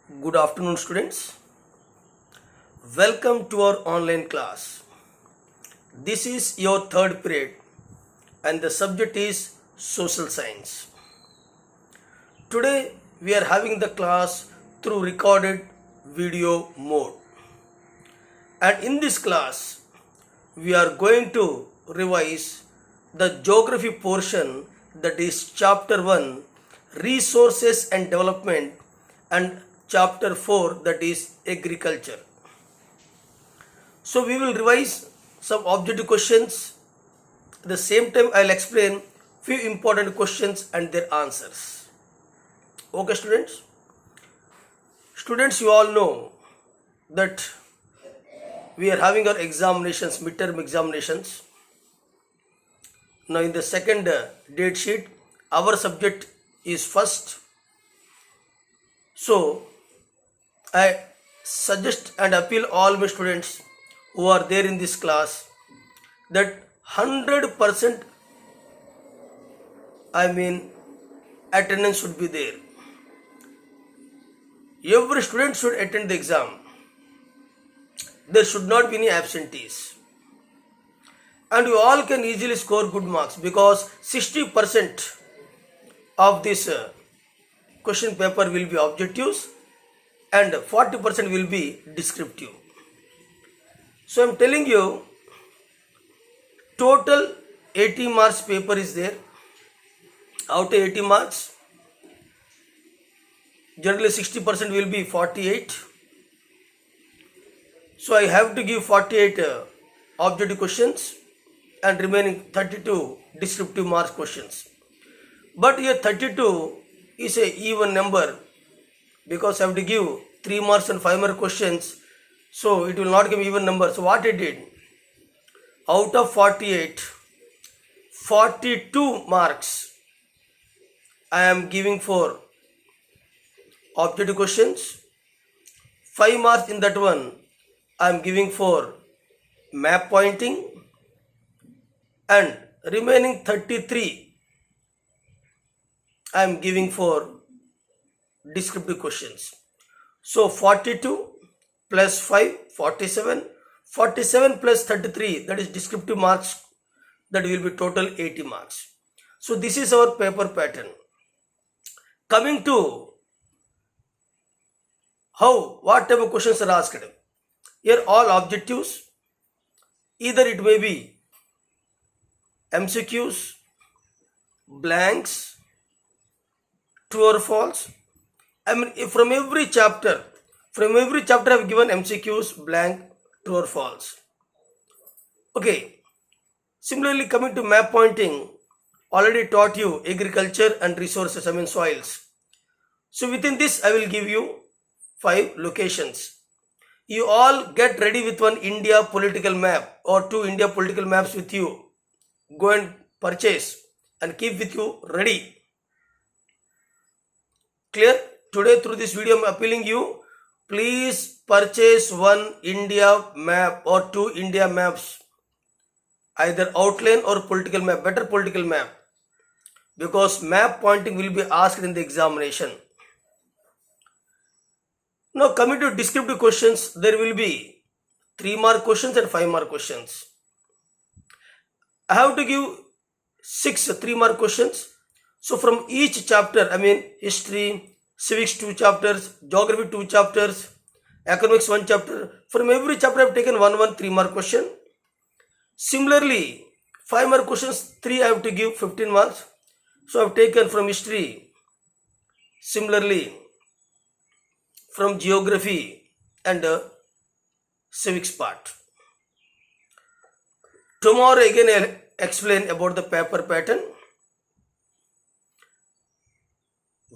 Good afternoon, students. Welcome to our online class. This is your third period, and the subject is social science. Today, we are having the class through recorded video mode. And in this class, we are going to revise the geography portion, that is chapter 1, resources and development, and chapter 4, that is agriculture. So we will revise some objective questions. At the same time, I will explain few important questions and their answers. Okay, students? Students, you all know that we are having our examinations, midterm examinations. Now in the second date sheet, our subject is first. So I suggest and appeal all my students who are there in this class that 100% attendance should be there. Every student should attend the exam. There should not be any absentees. And you all can easily score good marks because 60% of this question paper will be objectives and 40% will be descriptive. So I am telling you, total 80 marks paper is there. Out of 80 marks, generally 60% will be 48. So I have to give 48 objective questions and remaining 32 descriptive marks questions. But here 32 is a even number because I have to give 3 marks and 5 mark questions. So it will not give even number. So what I did, out of 48, 42 marks I am giving for objective questions. 5 marks in that one I am giving for map pointing, and remaining 33 I am giving for descriptive questions. So 42 plus 5, 47, 47 plus 33, that is descriptive marks, that will be total 80 marks. So this is our paper pattern. Coming to what type of questions are asked. Here all objectives, either it may be MCQs, blanks, true or false. From every chapter I have given MCQs, blank, true or false. Okay. Similarly, coming to map pointing, already taught you agriculture and resources, soils. So within this, I will give you 5 locations. You all get ready with one India political map or 2 India political maps with you. Go and purchase and keep with you ready. Clear? Today through this video I am appealing you, please purchase one India map or 2 India maps, either outline or political map, better political map, because map pointing will be asked in the examination. Now coming to descriptive questions, there will be 3 mark questions and 5 mark questions. I have to give 6 3 mark questions. So from each chapter, history, civics 2 chapters, geography 2 chapters, economics 1 chapter. From every chapter I have taken 1 3 mark question. Similarly, 5 mark questions, 3 I have to give 15 marks. So I have taken from history, similarly from geography and civics part. Tomorrow again I will explain about the paper pattern.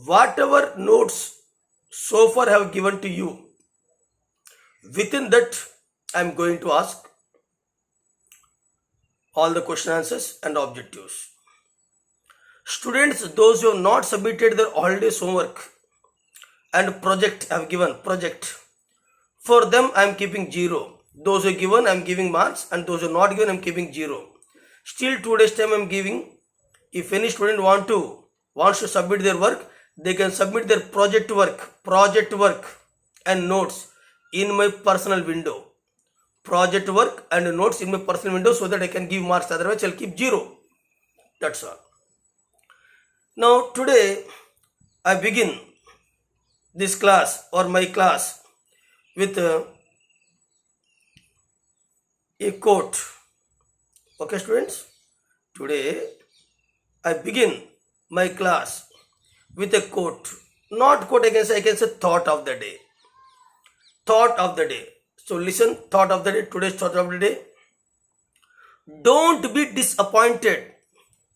Whatever notes so far I have given to you, within that I am going to ask all the question answers and objectives. Students, those who have not submitted their holidays homework and project I have given, for them I am keeping 0. Those who are given I am giving marks, and those who are not given I am keeping 0. Still 2 days time I am giving. If any student wants to submit their work, they can submit their project work and notes in my personal window. Project work and notes in my personal window so that I can give marks, otherwise I'll keep 0. That's all. Now today I begin this class or my class with a quote. Okay students, today I begin my class with a quote. Not quote, I can say thought of the day. Thought of the day. So listen, thought of the day, today's thought of the day. Don't be disappointed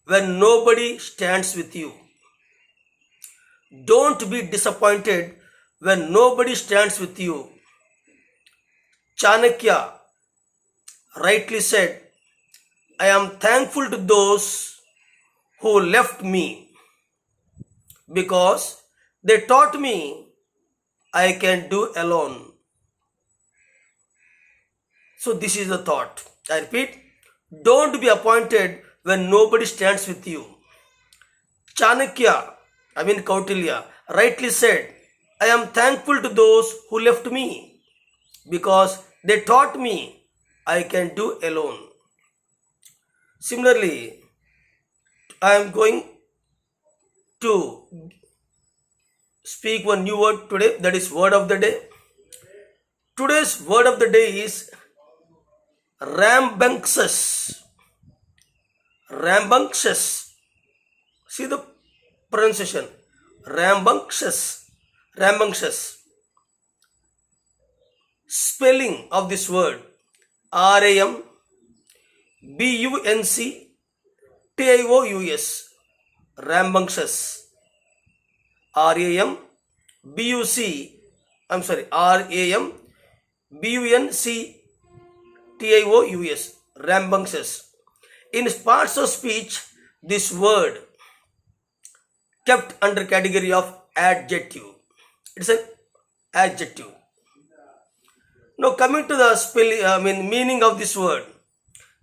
when nobody stands with you. Don't be disappointed when nobody stands with you. Chanakya rightly said, I am thankful to those who left me because they taught me I can do alone. So this is the thought. I repeat, don't be appointed when nobody stands with you. Chanakya, Kautilya, rightly said, I am thankful to those who left me because they taught me I can do alone. Similarly, I am going to speak one new word today, that is word of the day. Today's word of the day is rambunctious. Rambunctious. See the pronunciation. Rambunctious. Rambunctious. Spelling of this word. RAMBUNCTIOUS. Rambunctious. RAMBUNCTIOUS. Rambunctious. In parts of speech, this word kept under category of adjective. It's an adjective. Now coming to the spelling, meaning of this word.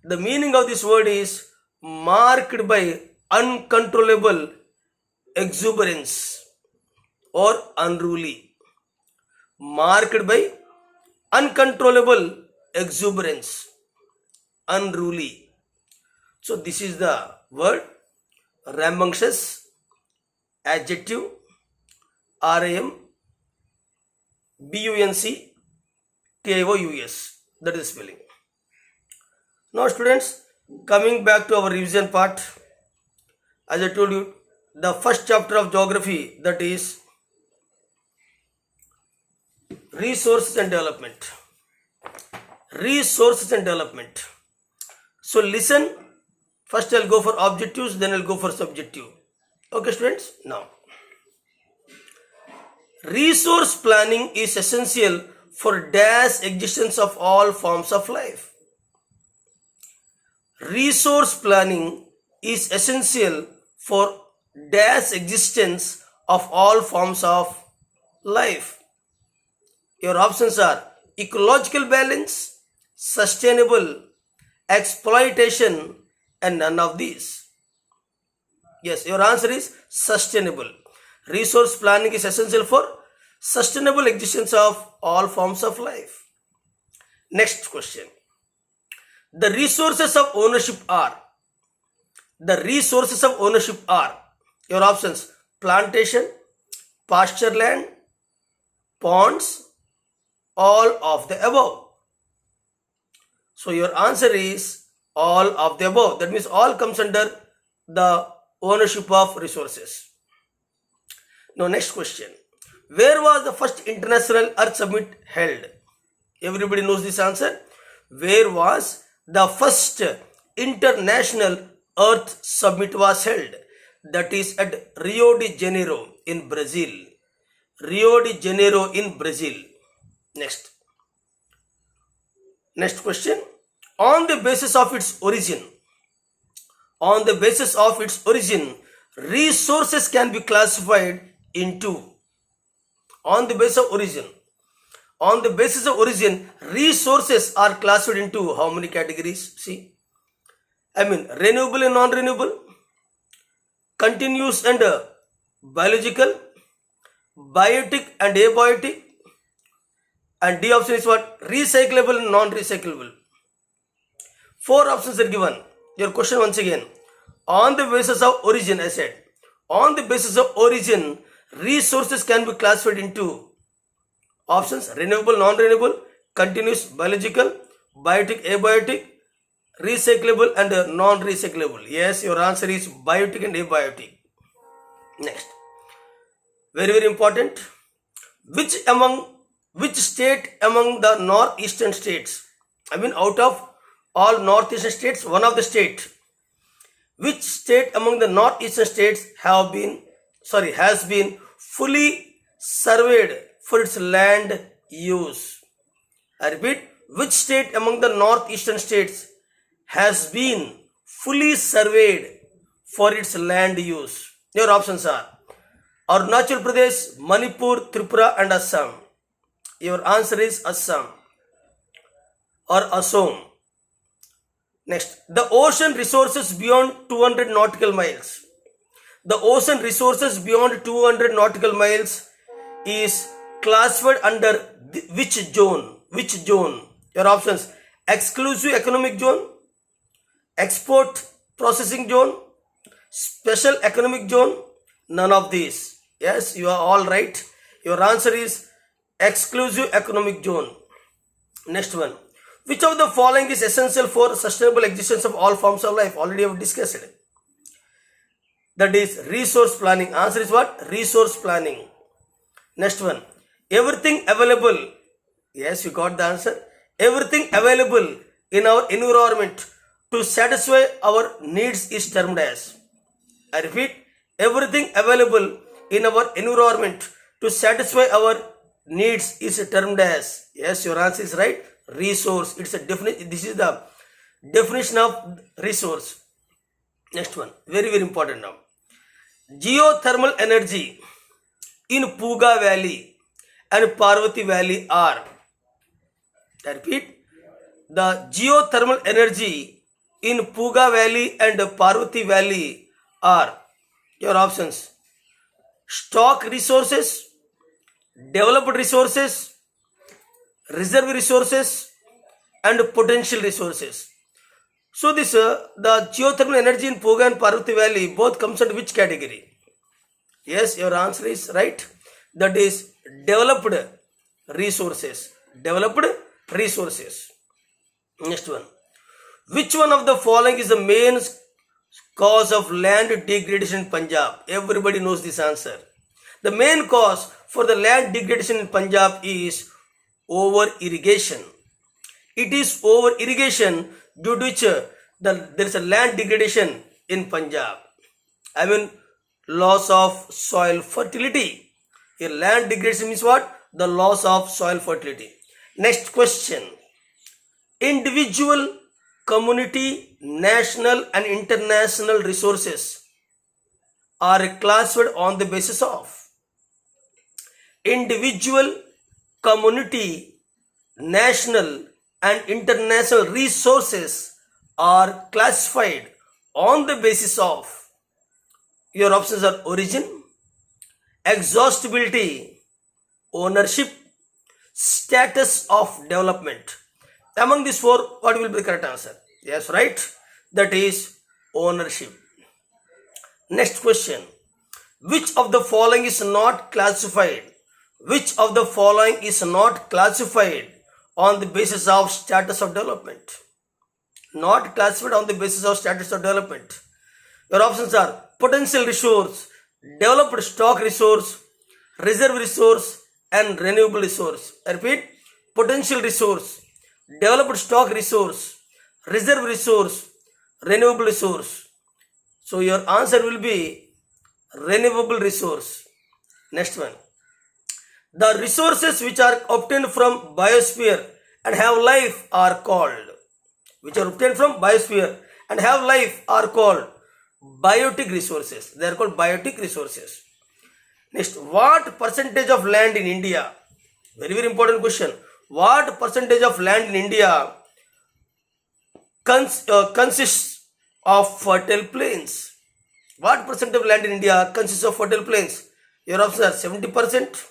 The meaning of this word is marked by uncontrollable exuberance or unruly. Marked by uncontrollable exuberance, unruly. So this is the word rambunctious, adjective, RAMBUNCTIOUS. That is spelling. Now students, coming back to our revision part, as I told you, the first chapter of geography, that is resources and development. Resources and development. So listen, first I'll go for objectives, then I'll go for subjective. Okay students, now resource planning is essential for dash existence of all forms of life. Resource planning is essential for dash existence of all forms of life. Your options are ecological balance, sustainable, exploitation, and none of these. Yes, your answer is sustainable. Resource planning is essential for sustainable existence of all forms of life. Next question. The resources of ownership are. The resources of ownership are. Your options: plantation, pasture land, ponds, all of the above. So your answer is all of the above. That means all comes under the ownership of resources. Now next question. Where was the first International Earth Summit held? Everybody knows this answer. Where was the first International Earth Summit was held? That is at Rio de Janeiro in Brazil. Rio de Janeiro in Brazil. Next question. On the basis of its origin, resources can be classified into. On the basis of origin, resources are classified into how many categories? See, renewable and non-renewable, continuous and biological, biotic and abiotic, And D option is what? Recyclable and non-recyclable. 4 options are given. Your question once again. On the basis of origin, I said. On the basis of origin, resources can be classified into options: renewable, non-renewable, continuous, biological, biotic, abiotic, recyclable and non-recyclable. Yes, your answer is biotic and abiotic. Next, very important. Which state among the northeastern states? I mean, out of all northeastern states, one of the state. Which state among the northeastern states has been fully surveyed for its land use? I repeat, which state among the northeastern states has been fully surveyed for its land use? Your options are Arunachal Pradesh, Manipur, Tripura and Assam. Your answer is Assam or Assam. Next, the ocean resources beyond 200 nautical miles. The ocean resources beyond 200 nautical miles is classified under which zone? Which zone? Your options: exclusive economic zone, export processing zone, special economic zone, none of these. Yes, you are all right. Your answer is exclusive economic zone. Next one. Which of the following is essential for sustainable existence of all forms of life? Already I have discussed it. That is resource planning. Answer is what? Resource planning. Next one. Everything available. Yes, you got the answer. Everything available in our environment to satisfy our needs is termed as. I repeat, everything available in our environment to satisfy our needs is termed as. Yes, your answer is right. Resource. It's a definition. This is the definition of resource. Next one. Very important now. Geothermal energy in Puga Valley and Parvati Valley are. I repeat. The geothermal energy in Puga Valley and Parvati Valley are. Your options: stock resources, developed resources, reserve resources and potential resources. So this the geothermal energy in Puga and Parvati Valley both comes under which category? Yes, your answer is right. That is developed resources. Developed resources. Next one. Which one of the following is the main cause of land degradation in Punjab? Everybody knows this answer. The main cause for the land degradation in Punjab is over irrigation. It is over irrigation due to which there is a land degradation in Punjab. I mean, loss of soil fertility. Here, land degradation means what? The loss of soil fertility. Next question. Individual, community, national and international resources are classified on the basis of individual, community, national and international resources are classified on the basis of. Your options are origin, exhaustibility, ownership, status of development. Among these four, what will be the correct answer? Yes, right. That is ownership. Next question. Which of the following is not classified? Which of the following is not classified on the basis of status of development? Not classified on the basis of status of development. Your options are potential resource, developed stock resource, reserve resource and renewable resource. I repeat, potential resource, developed stock resource, reserve resource, renewable resource. So your answer will be renewable resource. Next one. The resources which are obtained from biosphere and have life are called. Which are obtained from biosphere and have life are called biotic resources. They are called biotic resources. Next, what percentage of land in India? Very, very important question. What percentage of land in India consists of fertile plains? What percent of land in India consists of fertile plains? Your options are 70%,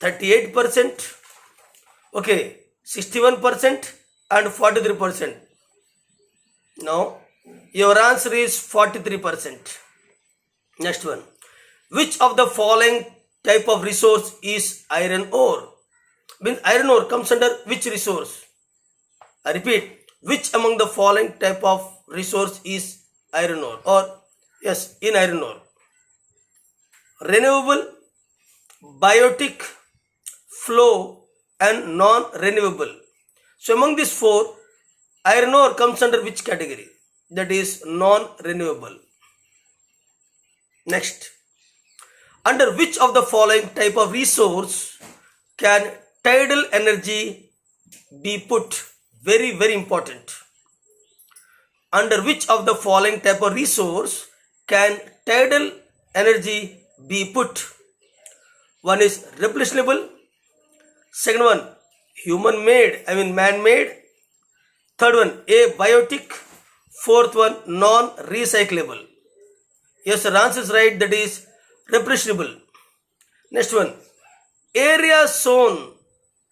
38%, Okay, 61% and 43%. Now, your answer is 43%. Next one. Which of the following type of resource is iron ore? Means iron ore comes under which resource? I repeat, which among the following type of resource is iron ore? Or yes, in iron ore. Renewable, biotic, flow and non-renewable. So among these four, iron ore comes under which category? That is non-renewable. Next, under which of the following type of resource can tidal energy be put? Very, very important. Under which of the following type of resource can tidal energy be put? One is replenishable. Second one, human made, man made. Third one, abiotic. Fourth one, non-recyclable. Yes, sir, answer is right, that is replenishable. Next one, area sown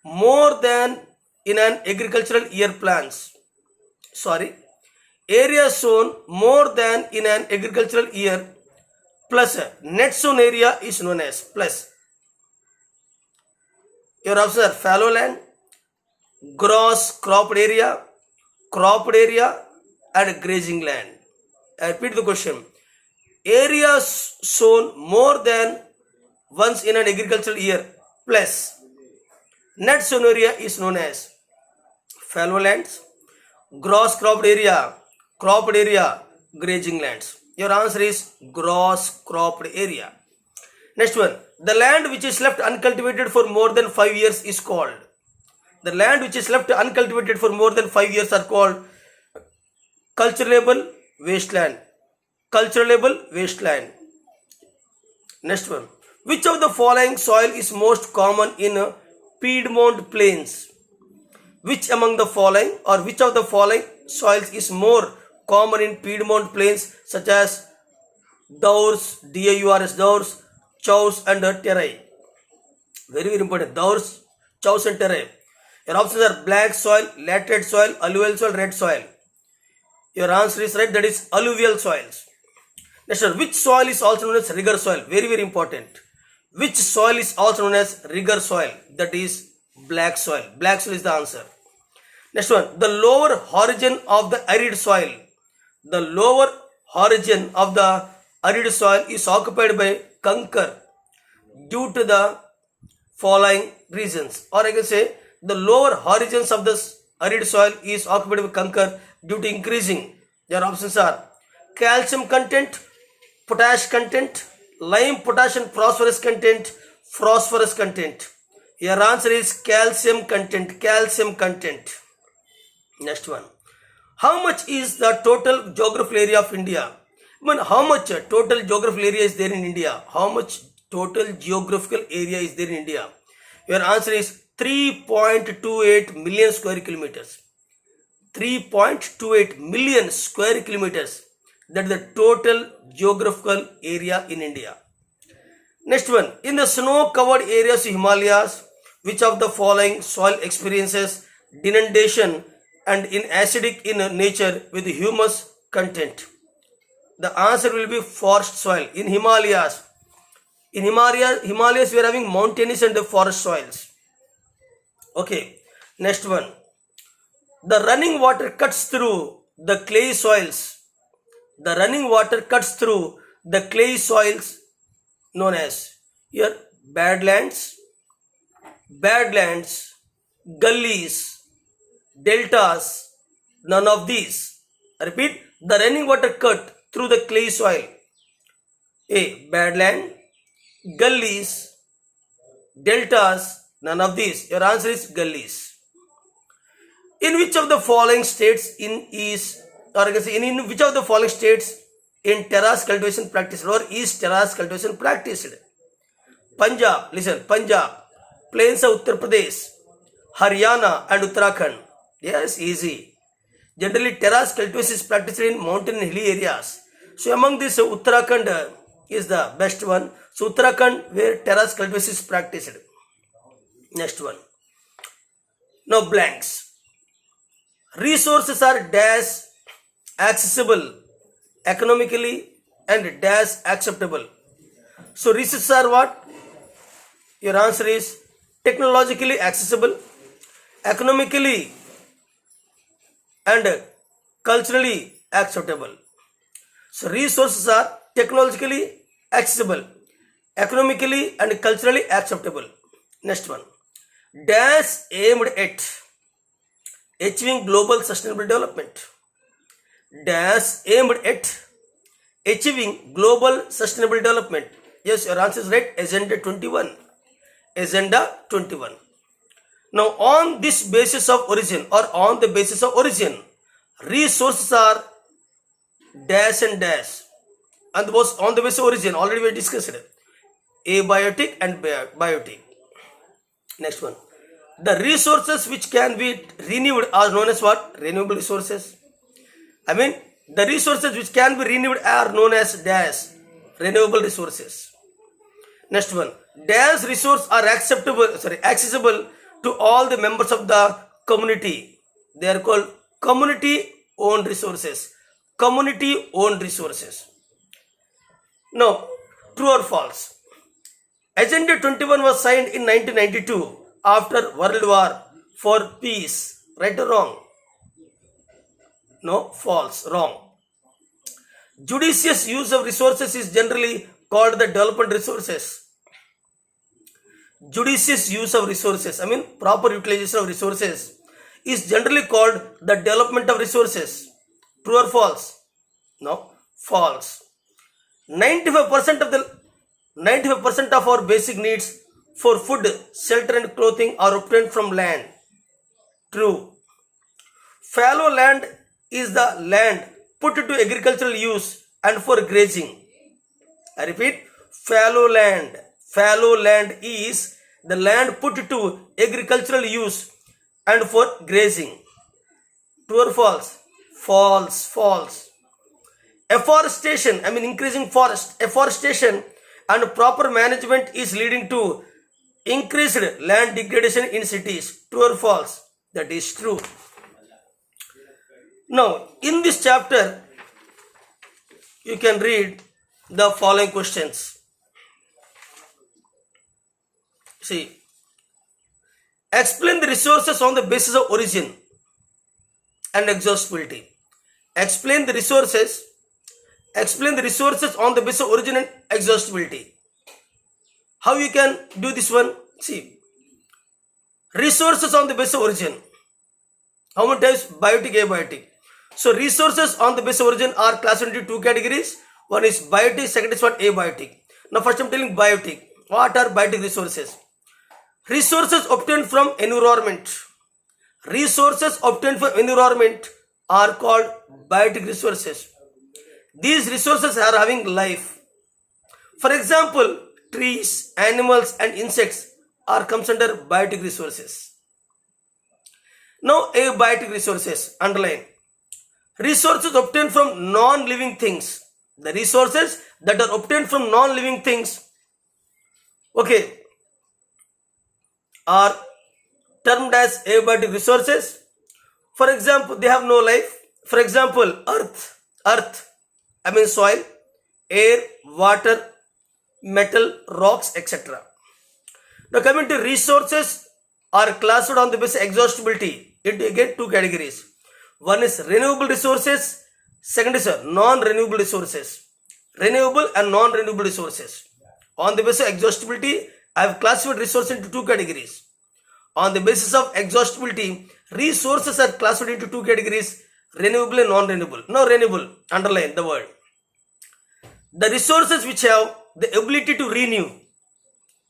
more than in an agricultural year plants. Area sown more than in an agricultural year plus net sown area is known as plus. Your options are fallow land, gross cropped area, and grazing land. I repeat the question. Area sown more than once in an agricultural year plus net sown area is known as fallow lands, gross cropped area, grazing lands. Your answer is gross cropped area. Next one, the land which is left uncultivated for more than 5 years is called. The land which is left uncultivated for more than 5 years are called culturable wasteland. Next one, which of the following soil is most common in Piedmont Plains? Which among the following or which of the following soils is more common in Piedmont Plains, such as Dours, Dours, Chows and Terai? Very, very important. Dours, Chows and Terai. Your options are black soil, laterite soil, alluvial soil, red soil. Your answer is right, that is alluvial soils. Next one, which soil is also known as rigor soil? Very, very important. Which soil is also known as rigor soil? That is black soil. Black soil is the answer. Next one, the lower horizon of the arid soil. The lower horizon of the arid soil is occupied by conker due to the following reasons. Or I can say the lower horizons of the arid soil is occupied by conker due to increasing. Your options are calcium content, potash content, lime, potash and phosphorus content. Your answer is calcium content. Next one, how much is the total geographical area of India? How much total geographical area is there in India? How much total geographical area is there in India? Your answer is 3.28 million square kilometers. 3.28 million square kilometers. That is the total geographical area in India. Next one, in the snow-covered areas of Himalayas, which of the following soil experiences denudation and in acidic in nature with humus content? The answer will be forest soil. In Himalayas, we are having mountainous and forest soils. Okay, next one, the running water cuts through the clay soils. The running water cuts through the clay soils known as here badlands, gullies, deltas, none of these. I repeat, the running water cut through the clay soil. A, badland, gullies, deltas, none of these. Your answer is gullies. In which of the following states in which of the following states in terrace cultivation practiced or is terrace cultivation practiced? Punjab, listen, Punjab, plains of Uttar Pradesh, Haryana and Uttarakhand. Yes, easy. Generally, terrace cultivation is practiced in mountain and hilly areas. So, among this, Uttarakhand is the best one. So, Uttarakhand where terrace cultivation is practiced. Next one. Now blanks. Resources are dash accessible economically and dash acceptable. So resources are what? Your answer is technologically accessible, economically and culturally acceptable. So resources are technologically accessible, economically and culturally acceptable. Next one. Dash aimed at achieving global sustainable development. Dash aimed at achieving global sustainable development. Yes, your answer is right. Agenda 21. Agenda 21. Now, on this basis of origin or on the basis of origin, resources are dash and dash. And on the basis of origin, already we discussed it. Abiotic and biotic. Next one. The resources which can be renewed are known as what? Renewable resources. The resources which can be renewed are known as dash, renewable resources. Next one. Dash resources are accessible to all the members of the community. They are called community-owned resources. Community-owned resources. Now, true or false? Agenda 21 was signed in 1992 after World War for peace. Right or wrong? No, false, wrong. Judicious use of resources is generally called the development resources. Judicious use of resources, proper utilization of resources is generally called the development of resources. True or false? No, false. 95% of our basic needs for food, shelter and clothing are obtained from land. True. Fallow land is the land put to agricultural use and for grazing. I repeat, fallow land. Fallow land is the land put to agricultural use and for grazing. True or false? False, false. Afforestation, increasing afforestation and proper management is leading to increased land degradation in cities. True or false? That is true. Now, in this chapter, you can read the following questions. See, explain the resources on the basis of origin and exhaustibility. Explain the resources on the basis of origin and exhaustibility. How you can do this one? See, resources on the basis of origin. How many types? Biotic, abiotic. So resources on the basis of origin are classified into two categories. One is biotic, second is what? Abiotic. Now first I am telling biotic. What are biotic resources? Resources obtained from environment. Resources obtained from environment are called biotic resources. These resources are having life. For example, trees, animals and insects comes under biotic resources. Now abiotic resources, underline. Resources obtained from non-living things. The resources that are obtained from non-living things, are termed as abiotic resources. For example, they have no life. For example, earth, soil, air, water, metal, rocks, etc. Now coming to resources are classified on the basis of exhaustibility into again two categories. One is renewable resources, second is non-renewable resources. Renewable and non-renewable resources. On the basis of exhaustibility, I have classified resources into two categories. On the basis of exhaustibility, resources are classified into two categories, renewable and non-renewable. Now renewable, underline the word. The resources which have the ability to renew.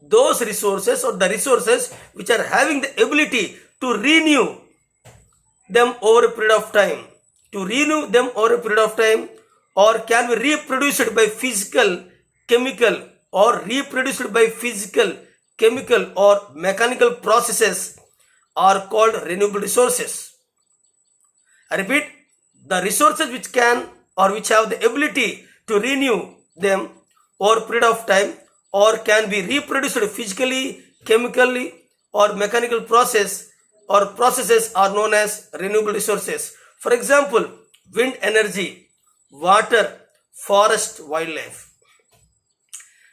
Those resources or the resources which are having the ability to renew them over a period of time. To renew them over a period of time, or can be reproduced by physical, chemical, or reproduced by physical, chemical or mechanical processes are called renewable resources. I repeat, the resources which can or which have the ability to renew them over a period of time or can be reproduced physically, chemically or mechanical process or processes are known as renewable resources. For example, wind energy, water, forest, wildlife.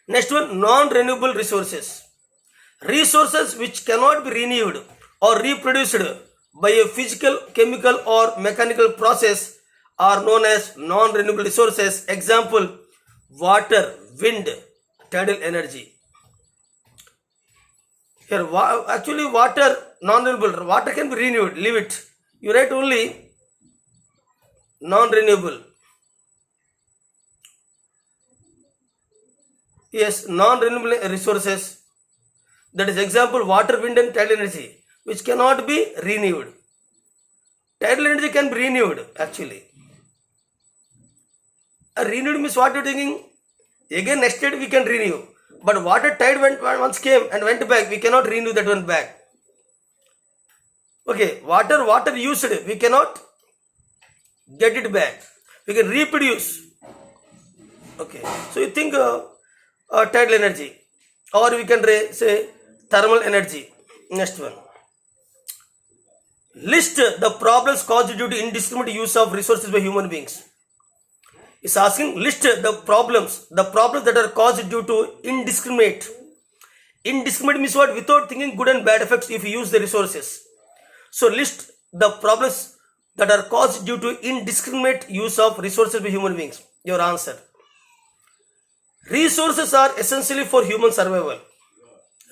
Next one, non-renewable resources. Resources which cannot be renewed or reproduced by a physical, chemical or mechanical process are known as non-renewable resources. Example, water, wind, tidal energy. Here, actually water, non-renewable, water can be renewed, leave it. You write only non-renewable. Yes, non-renewable resources. That is example, water, wind and tidal energy, which cannot be renewed. Tidal energy can be renewed actually. Renewed means what you are thinking? Again next day we can renew. But water tide once came and went back, we cannot renew that one back. Okay, water used, we cannot get it back. We can reproduce. Okay, so you think tidal energy, or we can say thermal energy. Next one. List the problems caused due to indiscriminate use of resources by human beings. It's asking list the problems that are caused due to indiscriminate. Indiscriminate means what? Without thinking good and bad effects if you use the resources. So list the problems that are caused due to indiscriminate use of resources by human beings. Your answer. Resources are essentially for human survival.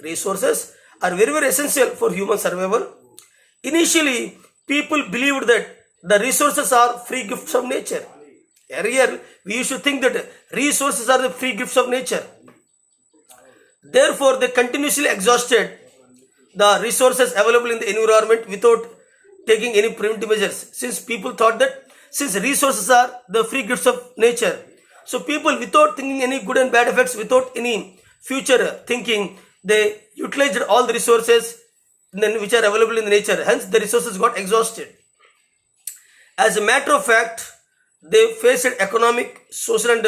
Resources are very, very essential for human survival. Initially, people believed that the resources are free gifts of nature. Earlier, we used to think that resources are the free gifts of nature. Therefore, they continuously exhausted the resources available in the environment without taking any preventive measures. Since people thought that since resources are the free gifts of nature, so people without thinking any good and bad effects, without any future thinking, they utilized all the resources which are available in the nature. Hence, the resources got exhausted. As a matter of fact, they faced economic, social and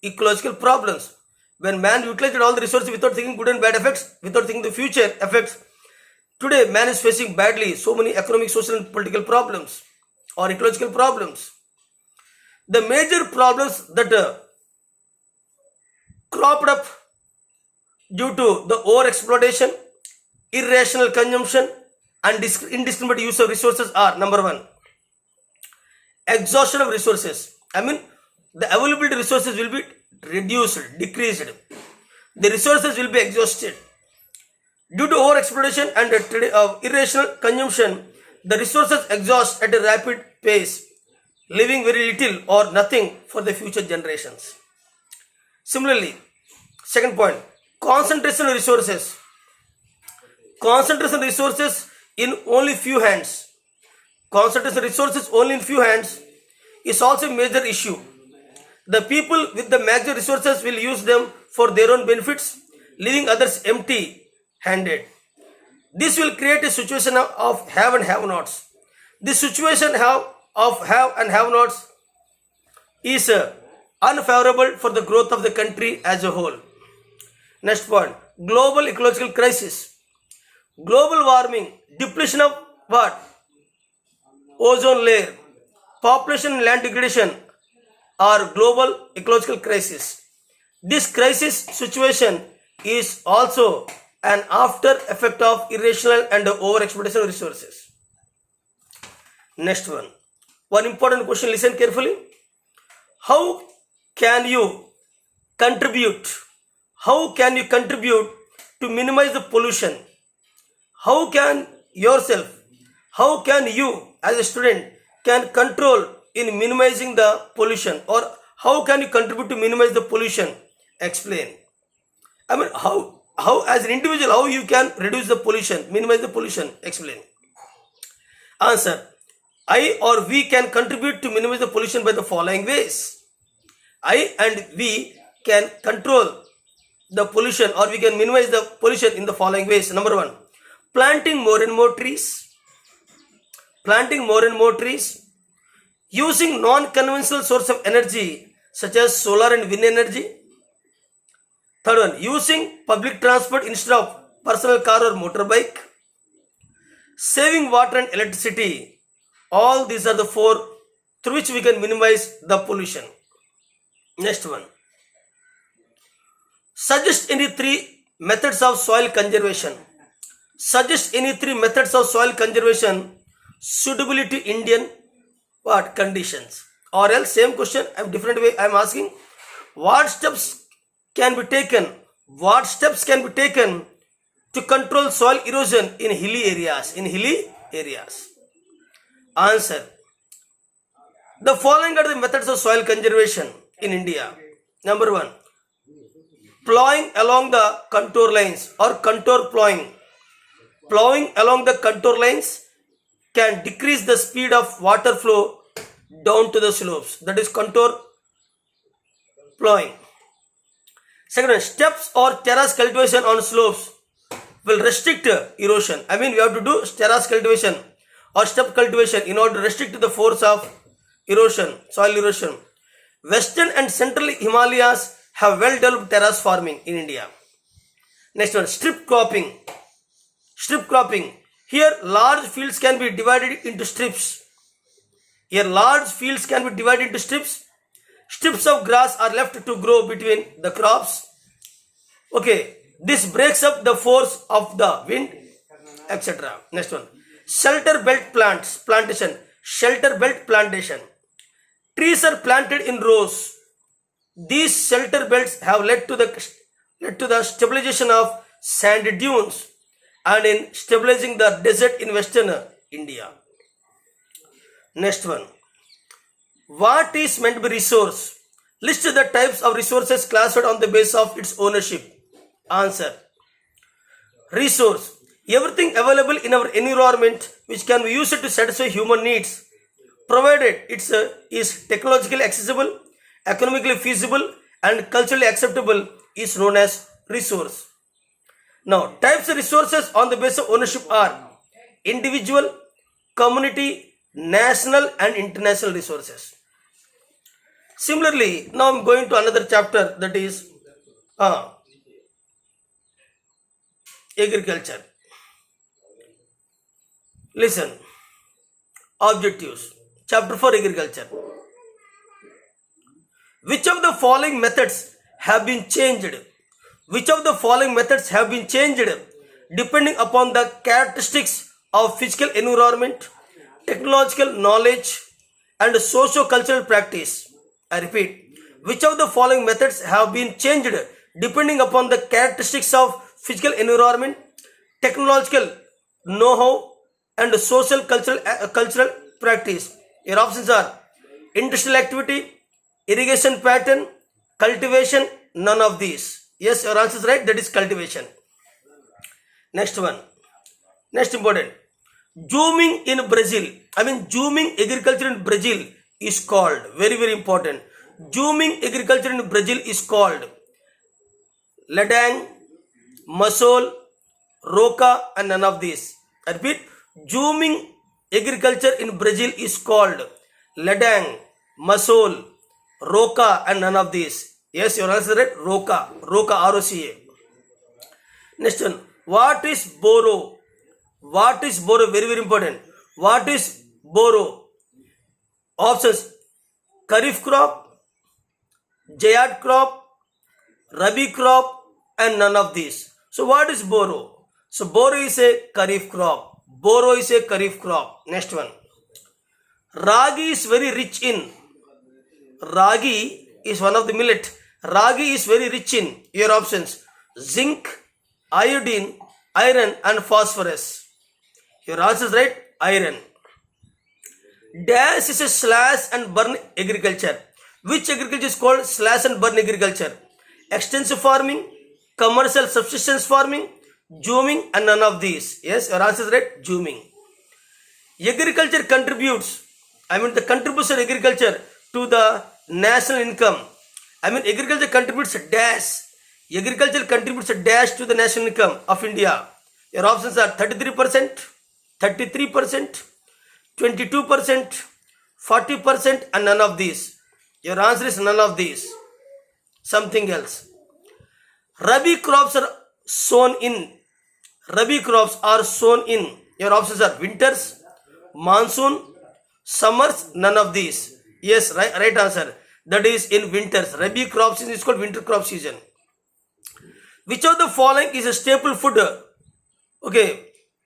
ecological problems. When man utilized all the resources without thinking good and bad effects, without thinking the future effects, today man is facing badly so many economic, social and political problems or ecological problems. The major problems that cropped up due to the over-exploitation, irrational consumption and indiscriminate use of resources are: number one, exhaustion of resources. The availability of resources will be reduced, decreased. The resources will be exhausted. Due to over-exploitation and irrational consumption, the resources exhaust at a rapid pace, leaving very little or nothing for the future generations. Similarly, second point, concentration of resources. Concentration of resources in only few hands. Concentration of resources only in few hands is also a major issue. The people with the maximum resources will use them for their own benefits, leaving others empty-handed. This will create a situation of have and have-nots. This situation of have and have-nots is unfavorable for the growth of the country as a whole. Next point, global ecological crisis. Global warming, depletion of what? Ozone layer, population and land degradation are global ecological crisis. This crisis situation is also an after effect of irrational and over exploitation of resources. Next one important question, listen carefully. How can you contribute to minimize the pollution? How can you as a student can control in minimizing the pollution, or how can you contribute to minimize the pollution? Explain. How as an individual, how you can reduce the pollution, minimize the pollution? Explain. Answer. I or we can contribute to minimize the pollution by the following ways. I and we can control the pollution, or we can minimize the pollution in the following ways. Number one, planting more and more trees. Using non-conventional source of energy such as solar and wind energy. Third one, using public transport instead of personal car or motorbike. saving water and electricity. All these are the four through which we can minimize the pollution. Next one. Suggest any three methods of soil conservation. Suggest any three methods of soil conservation suitability to Indian what conditions? Or else same question, different way I am asking. What steps can be taken? What steps can be taken to control soil erosion in hilly areas? In hilly areas. Answer. The following are the methods of soil conservation in India. Number one, plowing along the contour lines or contour plowing. Plowing along the contour lines can decrease the speed of water flow down to the slopes. That is contour plowing. Second one, steps or terrace cultivation on slopes will restrict erosion. We have to do terrace cultivation or step cultivation in order to restrict the force of erosion, soil erosion. Western and central Himalayas have well developed terrace farming in India. Next one, strip cropping. Strip cropping. Here large fields can be divided into strips. Here large fields can be divided into strips. Strips of grass are left to grow between the crops. Okay, this breaks up the force of the wind, etc. Next one, shelter belt plantation. Shelter belt plantation. Trees are planted in rows. These shelter belts have led to the stabilization of sand dunes and in stabilizing the desert in western India. Next one, what is meant by resource? List the types of resources classified on the basis of its ownership. Answer. Resource. Everything available in our environment which can be used to satisfy human needs, provided it is technologically accessible, economically feasible and culturally acceptable, is known as resource. Now, types of resources on the basis of ownership are individual, community, national and international resources. Similarly, now I am going to another chapter, that is agriculture. Listen, objectives. Chapter 4, agriculture. Which of the following methods have been changed? Which of the following methods have been changed depending upon the characteristics of physical environment, technological knowledge and socio-cultural practice? I repeat, which of the following methods have been changed depending upon the characteristics of physical environment, technological know-how and social cultural practice? Your options are industrial activity, irrigation pattern, cultivation, none of these. Yes, your answer is right, that is cultivation. Next one, next important, zooming in Brazil. Zooming agriculture in Brazil is called, very very important, zooming agriculture in Brazil is called ladang, masol, roca and none of these. I repeat, zooming agriculture in Brazil is called ladang, masol, roca and none of these. Yes, your answer is right, roca, R-O-C-A. Next one, what is boro? What is boro? Very very important. What is boro? Options, kharif crop, jayad crop, rabi crop and none of these. So what is boro? So boro is a kharif crop. Boro is a kharif crop. Next one, ragi is very rich in. Ragi is one of the millet. Ragi is very rich in, your options, zinc, iodine, iron and phosphorus. Your answer is right, iron. Dash is a slash and burn agriculture. Which agriculture is called slash and burn agriculture? Extensive farming, commercial subsistence farming, zooming and none of these. Yes, your answer is right, zooming. Agriculture contributes, the contribution of agriculture to the national income. Agriculture contributes a dash. Agriculture contributes a dash to the national income of India. Your options are 33%, 33%, 22%, 40% and none of these. Your answer is none of these. Something else. Rabi crops are sown in. Rabi crops are sown in Your options are winters, monsoon, summers, none of these. Yes, right answer. That is in winters. Rabi crop season is called winter crop season. Which of the following is a staple food? Okay,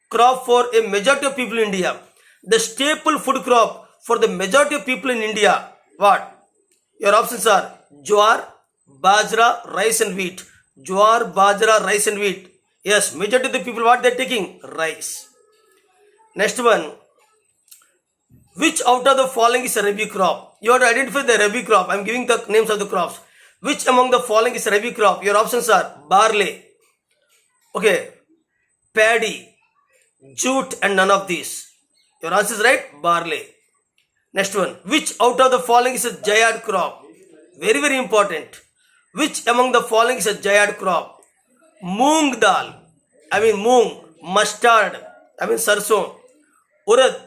crop for a majority of people in India. The staple food crop for the majority of people in India. What? Your options are jowar, bajra, rice and wheat. Jowar, bajra, rice and wheat. Yes, majority of the people what they are taking? Rice. Next one. Which out of the following is a Rabi crop? You have to identify the Rabi crop. I am giving the names of the crops. Which among the following is a Rabi crop? Your options are barley, okay, paddy, jute and none of these. Your answer is right, barley. Next one. Which out of the following is a Jayad crop? Very, very important. Which among the following is a Jayad crop? Moong dal, moong, mustard, sarson, urad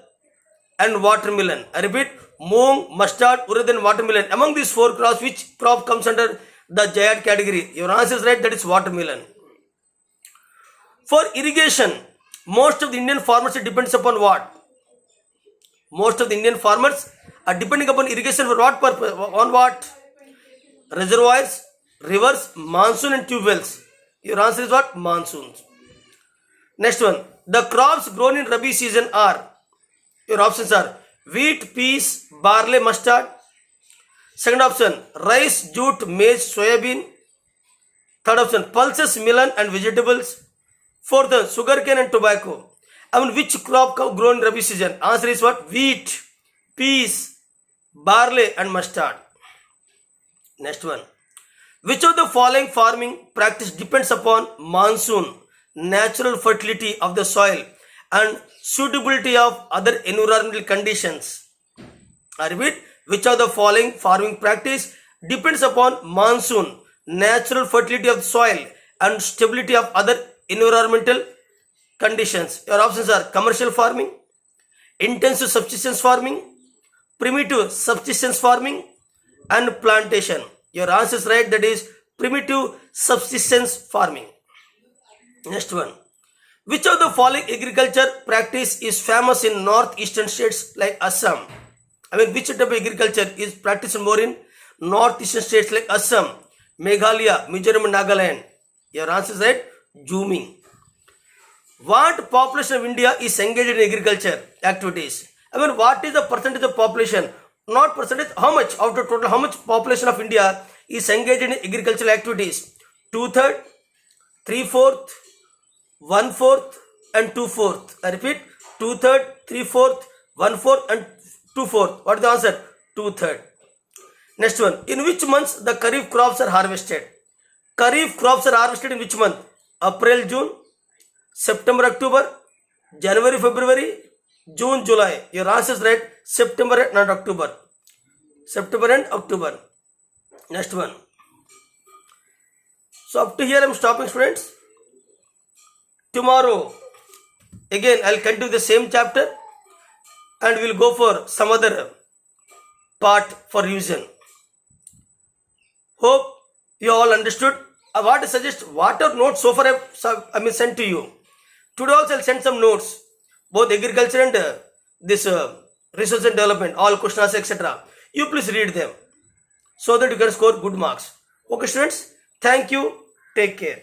and watermelon. I repeat, moong, mustard, urad and watermelon. Among these four crops, which crop comes under the Jayad category? Your answer is right, that is watermelon. For irrigation, most of the Indian farmers depends upon what? Most of the Indian farmers are depending upon irrigation for what purpose? On what? Reservoirs, rivers, monsoon and tube wells. Your answer is what? Monsoons. Next one. The crops grown in Rabi season are, your options are wheat, peas, barley, mustard. Second option, rice, jute, maize, soybean. Third option, pulses, melon and vegetables. Fourth, sugarcane and tobacco. Which crop grown in Rabi season? Answer is what? Wheat, peas, barley and mustard. Next one. Which of the following farming practice depends upon monsoon, natural fertility of the soil and suitability of other environmental conditions? I repeat, which of the following farming practice depends upon monsoon, natural fertility of the soil and stability of other environmental conditions? Your options are commercial farming, intensive subsistence farming, primitive subsistence farming and plantation. Your answer is right, that is primitive subsistence farming. Next one. Which of the following agriculture practice is famous in northeastern states like Assam? Which type of agriculture is practiced more in northeastern states like Assam, Meghalaya, Mizoram and Nagaland? Your answer is right, zooming. What population of India is engaged in agriculture activities? What is the percentage of population? Not percentage, how much out of total, how much population of India is engaged in agricultural activities? 2/3, 3/4, 1/4 and 2/4. I repeat, 2/3, 3/4, 1/4 and 2/4. What is the answer? 2/3. Next one. In which months the Kharif crops are harvested? Kharif crops are harvested in which month? April, June, September, October, January, February, June, July. Your answer is right, September and not October. September and October. Next one. So up to here I am stopping, students. Tomorrow again I will continue the same chapter and we will go for some other part for revision. Hope you all understood. What I suggest, whatever notes so far I may send to you. Today also I will send some notes, both agriculture and this research and development, all questions etc. You please read them so that you can score good marks. Okay students, thank you, take care.